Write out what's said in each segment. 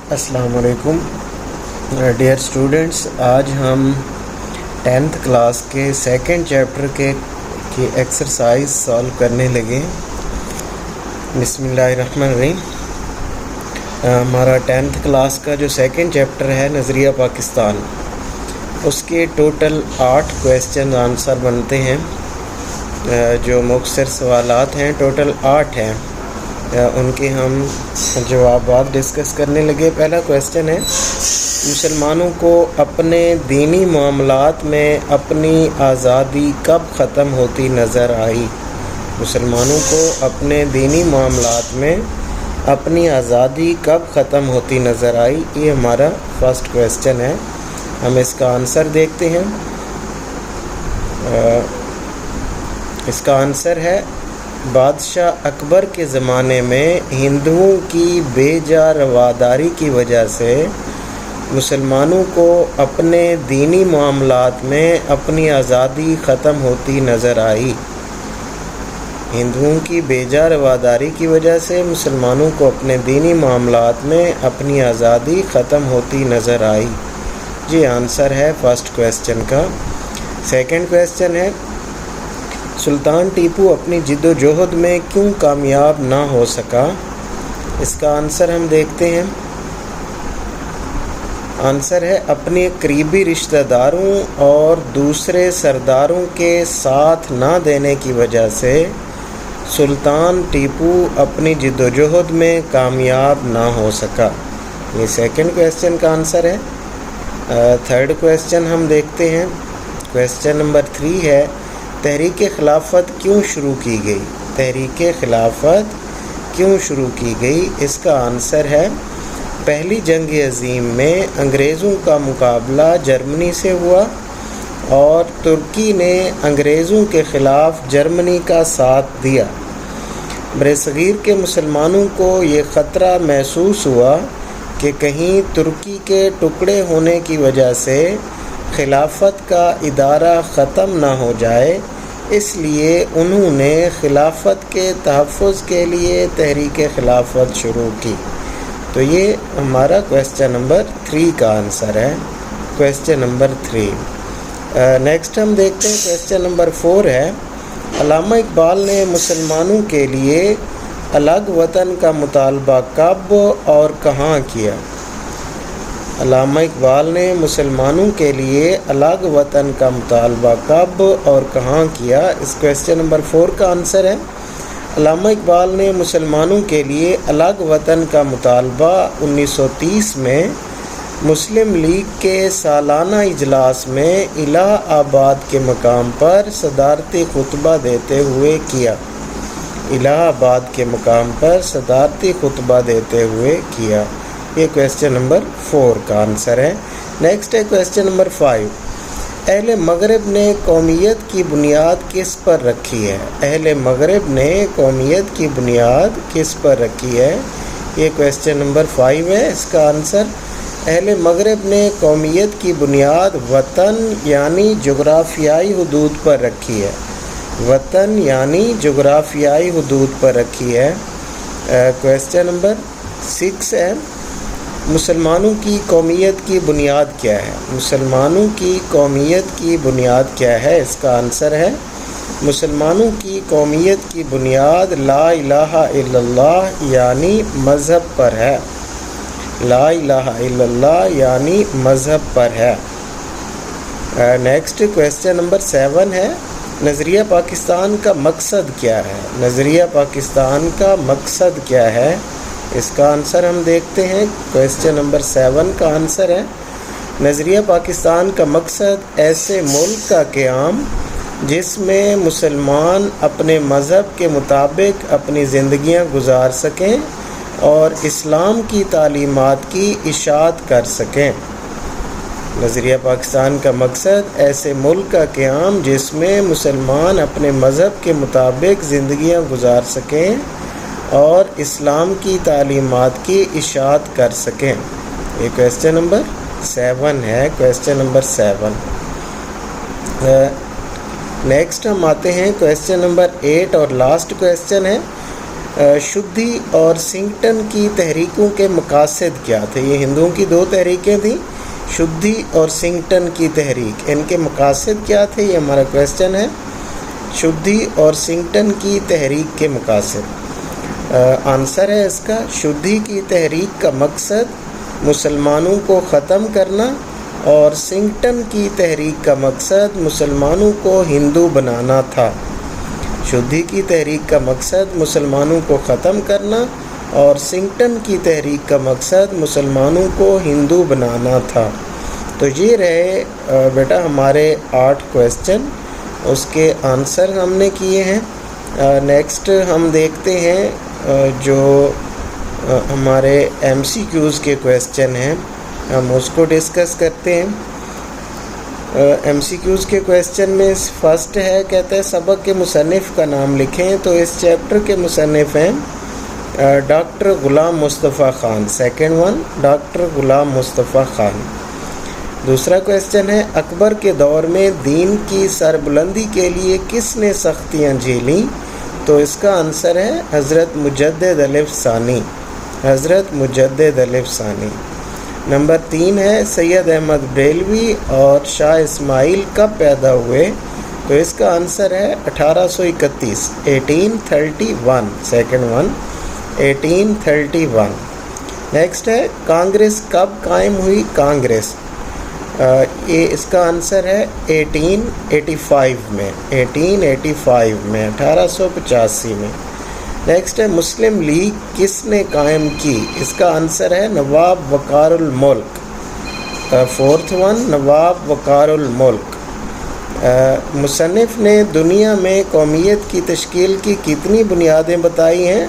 السلام علیکم dear students, آج ہم 10th کلاس کے سیکنڈ چیپٹر کی ایکسرسائز سالو کرنے لگے۔ بسم اللہ الرحمن الرحیم۔ ہمارا 10th کلاس کا جو سیکنڈ چیپٹر ہے نظریہ پاکستان، اس کے ٹوٹل 8 کویسچن آنسر بنتے ہیں۔ جو مختصر سوالات ہیں ٹوٹل 8 ہیں، ان کے ہم جوابات ڈسکس کرنے لگے۔ پہلا کویسچن ہے، مسلمانوں کو اپنے دینی معاملات میں اپنی آزادی کب ختم ہوتی نظر آئی؟ مسلمانوں کو اپنے دینی معاملات میں اپنی آزادی کب ختم ہوتی نظر آئی؟ یہ ہمارا فرسٹ کویسچن ہے۔ ہم اس کا آنسر دیکھتے ہیں۔ اس کا آنسر ہے، بادشاہ اکبر کے زمانے میں ہندوؤں کی بے جا رواداری کی وجہ سے مسلمانوں کو اپنے دینی معاملات میں اپنی آزادی ختم ہوتی نظر آئی۔ ہندوؤں کی بے جا رواداری کی وجہ سے مسلمانوں کو اپنے دینی معاملات میں اپنی آزادی ختم ہوتی نظر آئی۔ یہ آنسر ہے فرسٹ کویسچن کا۔ سیکنڈ کویسچن ہے، سلطان ٹیپو اپنی جد و جہد میں کیوں کامیاب نہ ہو سکا؟ اس کا آنسر ہم دیکھتے ہیں۔ آنسر ہے، اپنے قریبی رشتہ داروں اور دوسرے سرداروں کے ساتھ نہ دینے کی وجہ سے سلطان ٹیپو اپنی جد و جہد میں کامیاب نہ ہو سکا۔ یہ سیکنڈ کویسچن کا آنسر ہے۔ تھرڈ کویسچن ہم دیکھتے ہیں۔ کویسچن نمبر 3 ہے، تحریک خلافت کیوں شروع کی گئی؟ تحریک خلافت کیوں شروع کی گئی؟ اس کا آنسر ہے، پہلی جنگ عظیم میں انگریزوں کا مقابلہ جرمنی سے ہوا اور ترکی نے انگریزوں کے خلاف جرمنی کا ساتھ دیا۔ برصغیر کے مسلمانوں کو یہ خطرہ محسوس ہوا کہ کہیں ترکی کے ٹکڑے ہونے کی وجہ سے خلافت کا ادارہ ختم نہ ہو جائے، اس لیے انہوں نے خلافت کے تحفظ کے لیے تحریک خلافت شروع کی۔ تو یہ ہمارا کویسچن نمبر 3 کا آنسر ہے۔ Question number 3۔ نیکسٹ ہم دیکھتے ہیں، کویسچن نمبر 4 ہے، علامہ اقبال نے مسلمانوں کے لیے الگ وطن کا مطالبہ کب اور کہاں کیا؟ علامہ اقبال نے مسلمانوں کے لیے الگ وطن کا مطالبہ کب اور کہاں کیا؟ اس کویسچن نمبر 4 کا آنسر ہے، علامہ اقبال نے مسلمانوں کے لیے الگ وطن کا مطالبہ 1930 میں مسلم لیگ کے سالانہ اجلاس میں الہ آباد کے مقام پر صدارتی خطبہ دیتے ہوئے کیا۔ الہ آباد کے مقام پر صدارتی خطبہ دیتے ہوئے کیا۔ یہ کویسچن نمبر 4 کا آنسر ہے۔ نیکسٹ ہے کویسچن نمبر 5، اہل مغرب نے قومیت کی بنیاد کس پر رکھی ہے؟ اہل مغرب نے قومیت کی بنیاد کس پر رکھی ہے؟ یہ کویسچن نمبر 5 ہے۔ اس کا آنسر، اہل مغرب نے قومیت کی بنیاد وطن یعنی جغرافیائی حدود پر رکھی ہے۔ وطن یعنی جغرافیائی حدود پر رکھی ہے۔ کویسچن نمبر 6 ہے، مسلمانوں کی قومیت کی بنیاد کیا ہے؟ مسلمانوں کی قومیت کی بنیاد کیا ہے؟ اس کا آنسر ہے، مسلمانوں کی قومیت کی بنیاد لا الہ الا اللہ یعنی مذہب پر ہے۔ لا الہ الا اللہ یعنی مذہب پر ہے۔ نیکسٹ کویسچن نمبر 7 ہے، نظریہ پاکستان کا مقصد کیا ہے؟ نظریہ پاکستان کا مقصد کیا ہے؟ اس کا آنسر ہم دیکھتے ہیں۔ کویسچن نمبر 7 کا آنسر ہے، نظریہ پاکستان کا مقصد ایسے ملک کا قیام جس میں مسلمان اپنے مذہب کے مطابق اپنی زندگیاں گزار سکیں اور اسلام کی تعلیمات کی اشاعت کر سکیں۔ نظریہ پاکستان کا مقصد ایسے ملک کا قیام جس میں مسلمان اپنے مذہب کے مطابق زندگیاں گزار سکیں اور اسلام کی تعلیمات کی اشاعت کر سکیں۔ یہ کویسچن نمبر 7 ہے۔ Question number 7۔ نیکسٹ ہم آتے ہیں کویسچن نمبر 8 اور لاسٹ کویسچن ہے، شدھی اور سنگٹن کی تحریکوں کے مقاصد کیا تھے؟ یہ ہندوؤں کی دو تحریکیں تھیں، شدھی اور سنگٹن کی تحریک، ان کے مقاصد کیا تھے؟ یہ ہمارا کویسچن ہے، شدھی اور سنگٹن کی تحریک کے مقاصد۔ آنسر ہے اس کا، شدھی کی تحریک کا مقصد مسلمانوں کو ختم کرنا اور سنگٹن کی تحریک کا مقصد مسلمانوں کو ہندو بنانا تھا۔ شدھی کی تحریک کا مقصد مسلمانوں کو ختم کرنا اور سنگٹن کی تحریک کا مقصد مسلمانوں کو ہندو بنانا تھا۔ تو یہ رہے بیٹا ہمارے 8 کویسچن، اس کے آنسر ہم نے کیے ہیں۔ نیکسٹ ہم دیکھتے ہیں جو ہمارے ایم سی کیوز کے کویسچن ہیں، ہم اس کو ڈسکس کرتے ہیں۔ ایم سی کیوز کے کویسچن میں فرسٹ ہے، کہتا ہے سبق کے مصنف کا نام لکھیں، تو اس چیپٹر کے مصنف ہیں doctor Ghulam Mustafa Khan. Second one doctor Ghulam Mustafa Khan. دوسرا کویسچن ہے اکبر کے دور میں دین کی سربلندی کے لیے کس نے سختیاں جھیلیں؟ تو اس کا آنسر ہے حضرت مجدد الف ثانی، حضرت مجدد الف ثانی۔ نمبر 3 ہے سید احمد بریلوی اور شاہ اسماعیل کب پیدا ہوئے؟ تو اس کا آنسر ہے 1831، 1831۔ Second one 1831۔ نیکسٹ ہے کانگریس کب قائم ہوئی؟ کانگریس یہ اس کا آنسر ہے 1885 میں، 1885 میں، 1885 میں۔ نیکسٹ ہے مسلم لیگ کس نے قائم کی؟ اس کا آنسر ہے نواب وقار الملک۔ فورتھ ون نواب وقار الملک۔ مصنف نے دنیا میں قومیت کی تشکیل کی کتنی بنیادیں بتائی ہیں؟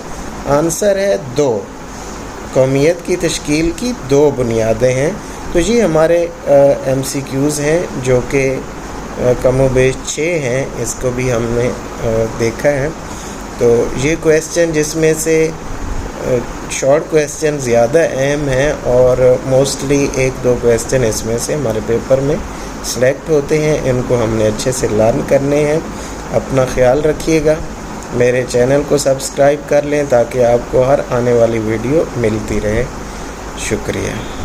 آنسر ہے 2، قومیت کی تشکیل کی 2 بنیادیں ہیں۔ تو یہ ہمارے ایم سی کیوز ہیں جو کہ کم و بیش 6 ہیں، اس کو بھی ہم نے دیکھا ہے۔ تو یہ کویسچن جس میں سے شارٹ کویسچن زیادہ اہم ہیں اور موسٹلی 1-2 کویسچن اس میں سے ہمارے پیپر میں سلیکٹ ہوتے ہیں، ان کو ہم نے اچھے سے لرن کرنے ہیں۔ اپنا خیال رکھیے گا، میرے چینل کو سبسکرائب کر لیں تاکہ آپ کو ہر آنے والی ویڈیو ملتی رہے۔ شکریہ۔